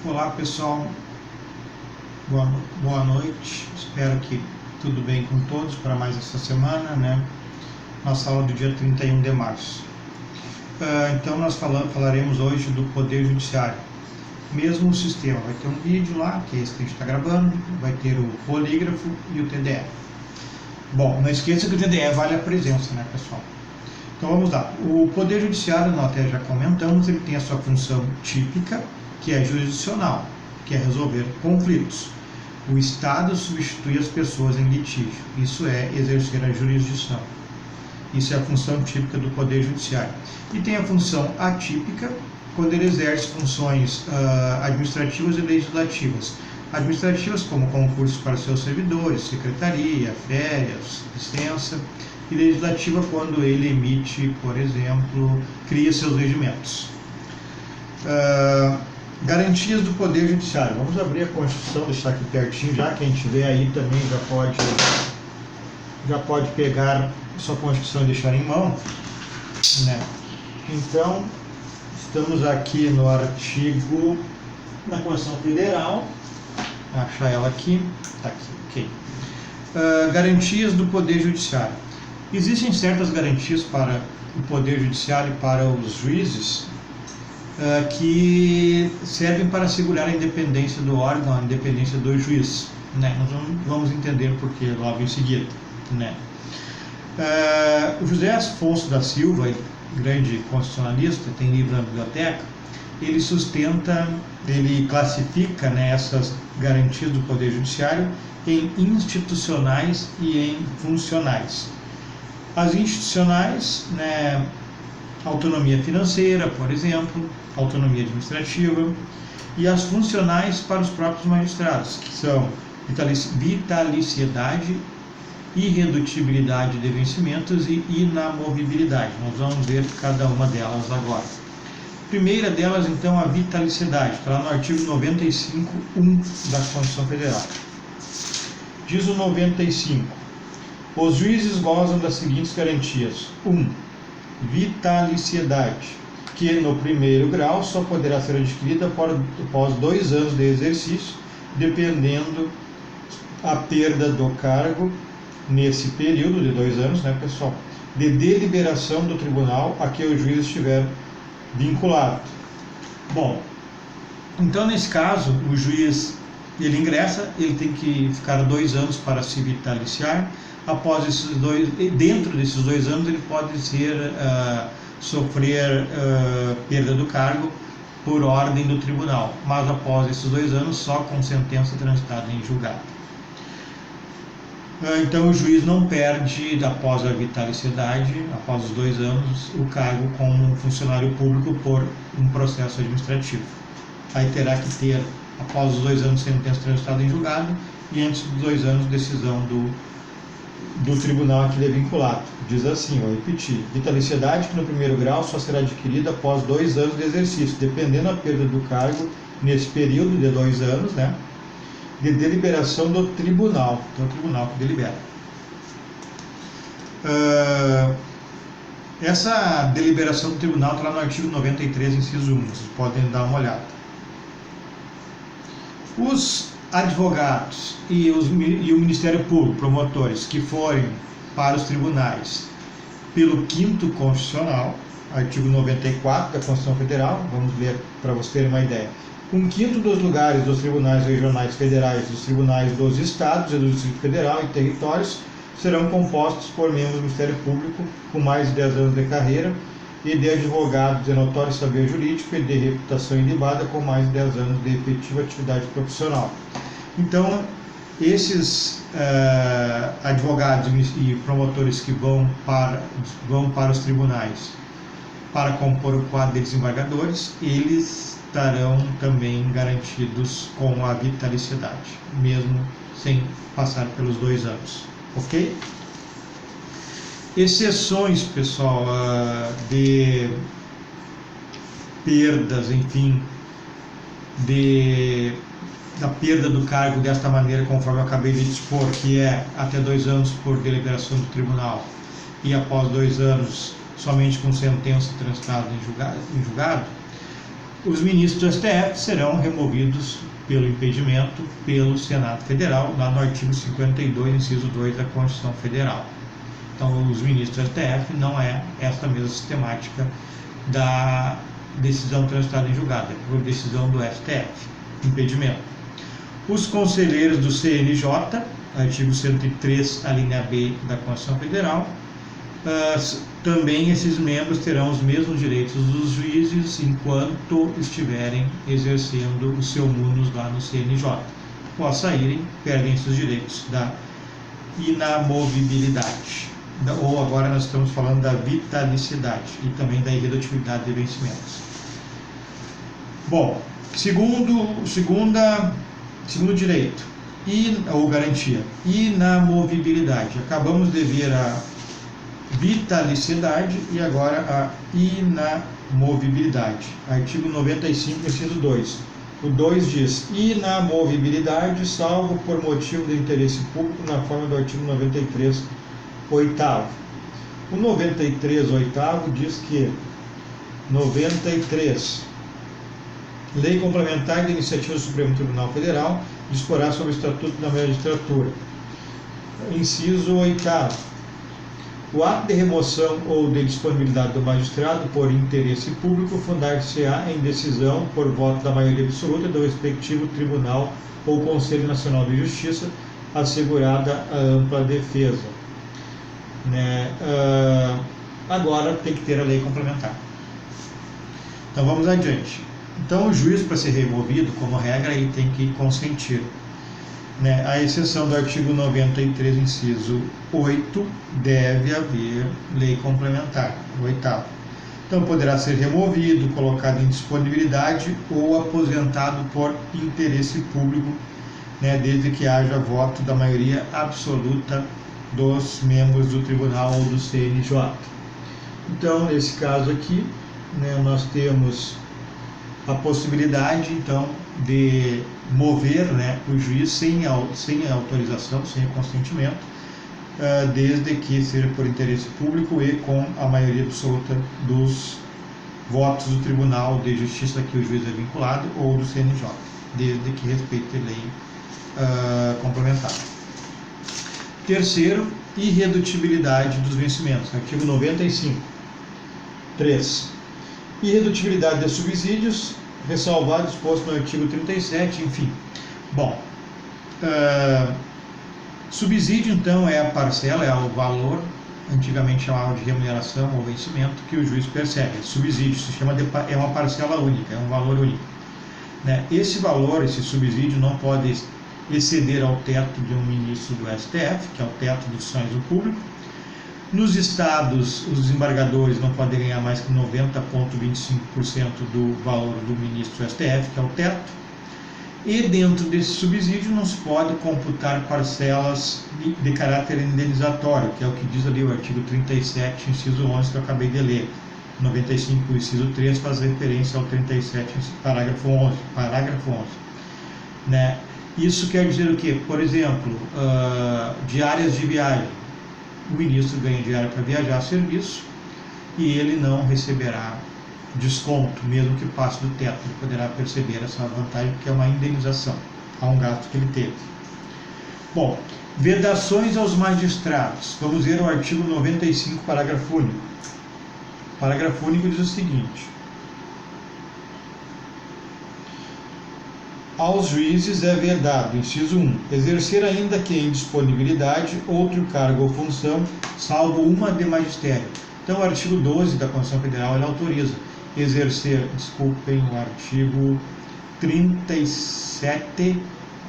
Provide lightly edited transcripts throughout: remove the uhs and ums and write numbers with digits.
Olá pessoal, boa noite, espero que tudo bem com todos para mais essa semana, né? Nossa aula do dia 31 de março. Então nós falaremos hoje do Poder Judiciário. Mesmo sistema, vai ter um vídeo lá, que é esse que a gente está gravando, vai ter o polígrafo e o TDE. Bom, não esqueça que o TDE vale a presença, né pessoal? Então vamos lá, o Poder Judiciário, nós até já comentamos, ele tem a sua função típica, que é jurisdicional, que é resolver conflitos. O Estado substitui as pessoas em litígio, isso é exercer a jurisdição. Isso é a função típica do Poder Judiciário. E tem a função atípica, quando ele exerce funções administrativas e legislativas. Administrativas, como concursos para seus servidores, secretaria, férias, licença. E legislativa, quando ele emite, por exemplo, cria seus regimentos. Garantias do Poder Judiciário. Vamos abrir a Constituição, deixar aqui pertinho, já quem tiver aí também já pode pegar sua Constituição e deixar em mão, né? Então, estamos aqui no artigo da Constituição Federal, achar ela aqui, tá aqui, ok. Garantias do Poder Judiciário. Existem certas garantias para o Poder Judiciário e para os juízes que servem para assegurar a independência do órgão, a independência do juiz, né? Nós vamos entender por que logo em seguida, né? O José Afonso da Silva, grande constitucionalista, tem livro na biblioteca, ele classifica, né, essas garantias do Poder Judiciário em institucionais e em funcionais. As institucionais, né, autonomia financeira, por exemplo, autonomia administrativa, e as funcionais para os próprios magistrados, que são vitaliciedade, irredutibilidade de vencimentos e inamovibilidade. Nós vamos ver cada uma delas agora. A primeira delas, então, a vitaliciedade, está lá no artigo 95.1 da Constituição Federal. Diz o 95: os juízes gozam das seguintes garantias. 1. Vitaliciedade, que no primeiro grau só poderá ser adquirida após 2 anos de exercício, dependendo a perda do cargo nesse período de 2 anos, né, pessoal, de deliberação do tribunal a que o juiz estiver vinculado. Bom, então nesse caso o juiz ele ingressa, ele tem que ficar 2 anos para se vitaliciar. Após esses dentro desses 2 anos ele pode sofrer perda do cargo por ordem do tribunal, mas após esses 2 anos só com sentença transitada em julgado. Então o juiz não perde, após a vitaliciedade, após os 2 anos, o cargo como funcionário público por um processo administrativo. Aí terá que ter, após os 2 anos, sentença transitada em julgado e antes dos 2 anos, decisão do tribunal a que ele é vinculado. Diz assim, vou repetir: vitaliciedade que no primeiro grau só será adquirida após 2 anos de exercício, dependendo da perda do cargo nesse período de 2 anos, né, de deliberação do tribunal. Então, é o tribunal que delibera. Essa deliberação do tribunal está lá no artigo 93, inciso 1, vocês podem dar uma olhada. Os advogados e o Ministério Público, promotores, que forem para os tribunais pelo 5º Constitucional, artigo 94 da Constituição Federal, vamos ler para vocês terem uma ideia. 1/5 dos lugares dos tribunais regionais federais, dos tribunais dos estados e do Distrito Federal e territórios serão compostos por membros do Ministério Público com mais de 10 anos de carreira e de advogados de notório saber jurídico e de reputação ilibada com mais de 10 anos de efetiva atividade profissional. Então, esses advogados e promotores que vão para os tribunais para compor o quadro de desembargadores, eles estarão também garantidos com a vitaliciedade, mesmo sem passar pelos 2 anos, ok? Exceções, pessoal, de perdas, enfim, da perda do cargo desta maneira, conforme eu acabei de dispor, que é até 2 anos por deliberação do tribunal e após 2 anos somente com sentença transitada em julgado, os ministros do STF serão removidos pelo impedimento pelo Senado Federal, lá no artigo 52, inciso 2 da Constituição Federal. Então, os ministros do STF não é essa mesma sistemática da decisão transitada em julgado, é por decisão do STF, impedimento. Os conselheiros do CNJ, artigo 103, a linha B da Constituição Federal, também esses membros terão os mesmos direitos dos juízes enquanto estiverem exercendo o seu munus lá no CNJ. Após saírem, perdem seus direitos da inamovibilidade, ou agora nós estamos falando da vitalicidade e também da irredutibilidade de vencimentos. Bom, segundo direito, ou garantia, inamovibilidade. Acabamos de ver a vitalicidade e agora a inamovibilidade. Artigo 95, inciso 2. O 2 diz: inamovibilidade, salvo por motivo de interesse público, na forma do artigo 93, oitavo. O 93, oitavo, diz que 93. Lei complementar de iniciativa do Supremo Tribunal Federal disporá sobre o Estatuto da Magistratura. Inciso 8º. O ato de remoção ou de disponibilidade do magistrado por interesse público fundar-se-á em decisão por voto da maioria absoluta do respectivo tribunal ou Conselho Nacional de Justiça, assegurada a ampla defesa. Agora tem que ter a lei complementar. Então vamos adiante. Então o juiz, para ser removido, como regra, ele tem que consentir. A exceção do artigo 93, inciso 8, deve haver lei complementar, o oitavo. Então poderá ser removido, colocado em disponibilidade ou aposentado por interesse público, desde que haja voto da maioria absoluta dos membros do tribunal ou do CNJ. Então, nesse caso aqui, nós temos a possibilidade, então, de mover o juiz sem autorização, sem consentimento, desde que seja por interesse público e com a maioria absoluta dos votos do Tribunal de Justiça a que o juiz é vinculado ou do CNJ, desde que respeite a lei complementar. Terceiro, irredutibilidade dos vencimentos, artigo 95. 3. Irredutibilidade de subsídios, ressalvado exposto no artigo 37, enfim. Bom, subsídio, então, é a parcela, é o valor, antigamente chamava de remuneração ou vencimento, que o juiz percebe. Subsídio se chama é uma parcela única, é um valor único. Esse valor, esse subsídio, não pode exceder ao teto de um ministro do STF, que é o teto dos sonhos do público. Nos estados, os desembargadores não podem ganhar mais que 90,25% do valor do ministro do STF, que é o teto. E dentro desse subsídio não se pode computar parcelas de caráter indenizatório, que é o que diz ali o artigo 37, inciso 11, que eu acabei de ler. 95, inciso 3, faz referência ao 37, parágrafo 11. Isso quer dizer o quê? Por exemplo, diárias de viagem. O ministro ganha diária para viajar a serviço e ele não receberá desconto, mesmo que passe do teto. Ele poderá perceber essa vantagem, porque é uma indenização a um gasto que ele teve. Bom, vedações aos magistrados. Vamos ver o artigo 95, parágrafo único. O parágrafo único diz o seguinte: aos juízes é vedado, inciso 1, exercer ainda que em disponibilidade outro cargo ou função, salvo uma de magistério. Então o artigo 12 da Constituição Federal ele autoriza exercer, desculpem, o artigo 37,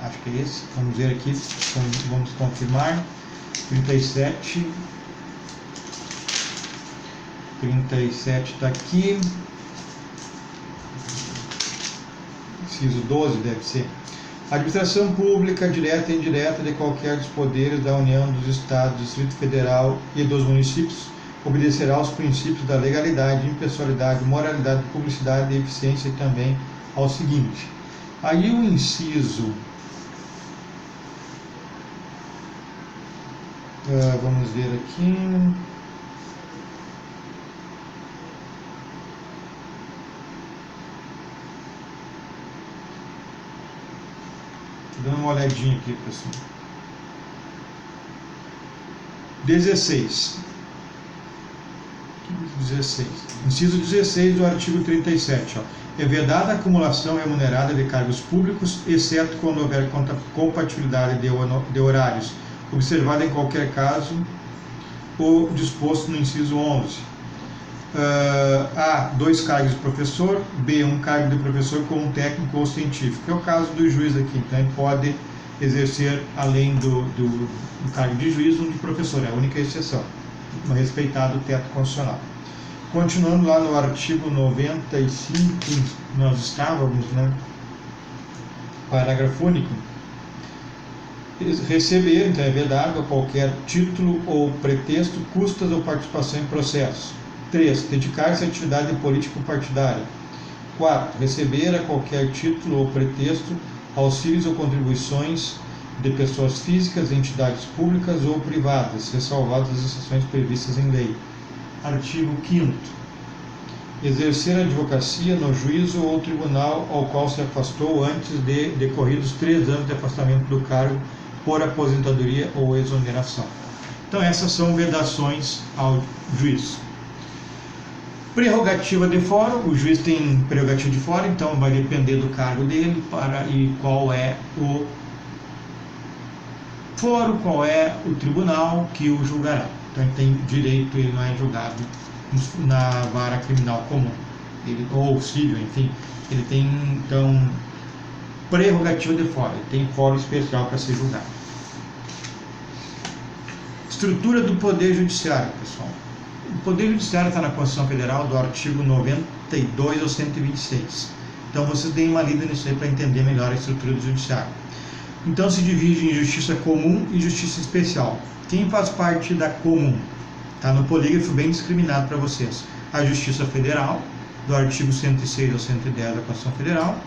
acho que é esse, vamos ver aqui, vamos confirmar, 37 está aqui. Inciso 12 deve ser. A administração pública, direta e indireta de qualquer dos poderes da União, dos Estados, do Distrito Federal e dos municípios, obedecerá aos princípios da legalidade, impessoalidade, moralidade, publicidade e eficiência e também ao seguinte. Aí o inciso, vamos ver aqui. Dando uma olhadinha aqui, pessoal. 16. Inciso 16 do artigo 37. É vedada a acumulação remunerada de cargos públicos, exceto quando houver compatibilidade de horários, observado em qualquer caso o disposto no inciso 11. A. 2 cargos de professor. B. 1 cargo de professor como técnico ou científico. É o caso do juiz aqui, então ele pode exercer, além do cargo de juiz, um de professor, é a única exceção, no respeitado teto constitucional. Continuando lá no artigo 95, nós estávamos, né? Parágrafo único. Receber, então é vedado a qualquer título ou pretexto, custas ou participação em processos. 3. Dedicar-se à atividade político-partidária. 4. Receber a qualquer título ou pretexto auxílios ou contribuições de pessoas físicas, entidades públicas ou privadas, ressalvadas as exceções previstas em lei. Artigo 5º. Exercer a advocacia no juízo ou tribunal ao qual se afastou antes de decorridos 3 anos de afastamento do cargo por aposentadoria ou exoneração. Então essas são vedações ao juiz. Prerrogativa de fórum, o juiz tem prerrogativa de fórum, então vai depender do cargo dele e qual é o fórum, qual é o tribunal que o julgará. Então ele tem direito, ele não é julgado na vara criminal comum, ou civil, enfim, ele tem então prerrogativa de fórum, ele tem fórum especial para ser julgado. Estrutura do Poder Judiciário, pessoal. O Poder Judiciário está na Constituição Federal, do artigo 92 ao 126. Então vocês deem uma lida nisso aí para entender melhor a estrutura do Judiciário. Então se divide em Justiça Comum e Justiça Especial. Quem faz parte da comum? Está no polígrafo bem discriminado para vocês. A Justiça Federal, do artigo 106 ao 110 da Constituição Federal.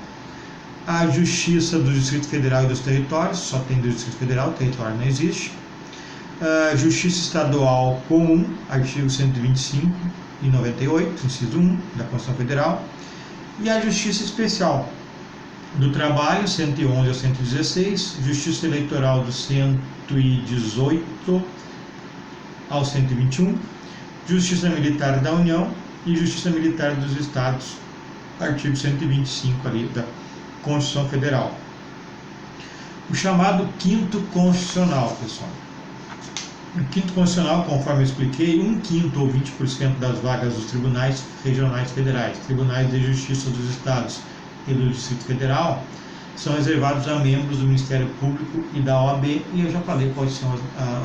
A Justiça do Distrito Federal e dos Territórios, só tem do Distrito Federal, o território não existe. Justiça Estadual Comum, artigo 125 e 98, inciso 1 da Constituição Federal, e a Justiça Especial do Trabalho, 111 ao 116, Justiça Eleitoral do 118 ao 121, Justiça Militar da União e Justiça Militar dos Estados, artigo 125 ali da Constituição Federal. O chamado quinto constitucional, pessoal. O quinto constitucional, conforme eu expliquei, 1/5 ou 20% das vagas dos tribunais regionais federais, tribunais de justiça dos estados e do Distrito Federal, são reservados a membros do Ministério Público e da OAB, e eu já falei quais são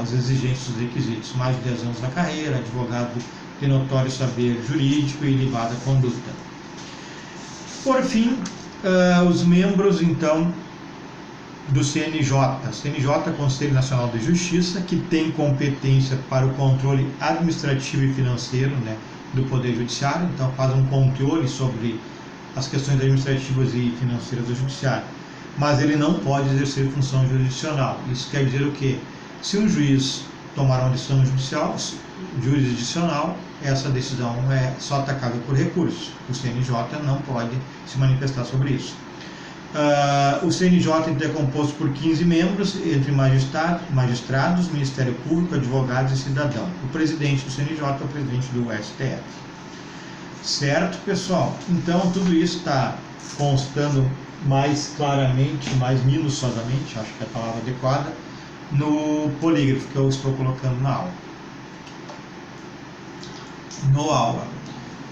as exigências dos requisitos: mais de 10 anos na carreira, advogado de notório saber jurídico e ilibada conduta. Por fim, os membros, então, do CNJ. CNJ, Conselho Nacional de Justiça, que tem competência para o controle administrativo e financeiro, né, do Poder Judiciário, então faz um controle sobre as questões administrativas e financeiras do Judiciário, mas ele não pode exercer função jurisdicional. Isso quer dizer o quê? Se um juiz tomar uma decisão jurisdicional, essa decisão é só atacável por recurso. O CNJ não pode se manifestar sobre isso. O CNJ é composto por 15 membros, entre magistrados, Ministério Público, advogados e cidadão. O presidente do CNJ é o presidente do STF. Certo, pessoal? Então, tudo isso está constando mais claramente, mais minuciosamente, acho que é a palavra adequada, no polígrafo que eu estou colocando na aula.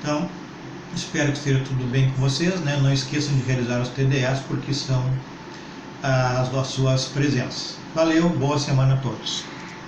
Então, espero que esteja tudo bem com vocês, né? Não esqueçam de realizar os TDAs, porque são as suas presenças. Valeu, boa semana a todos.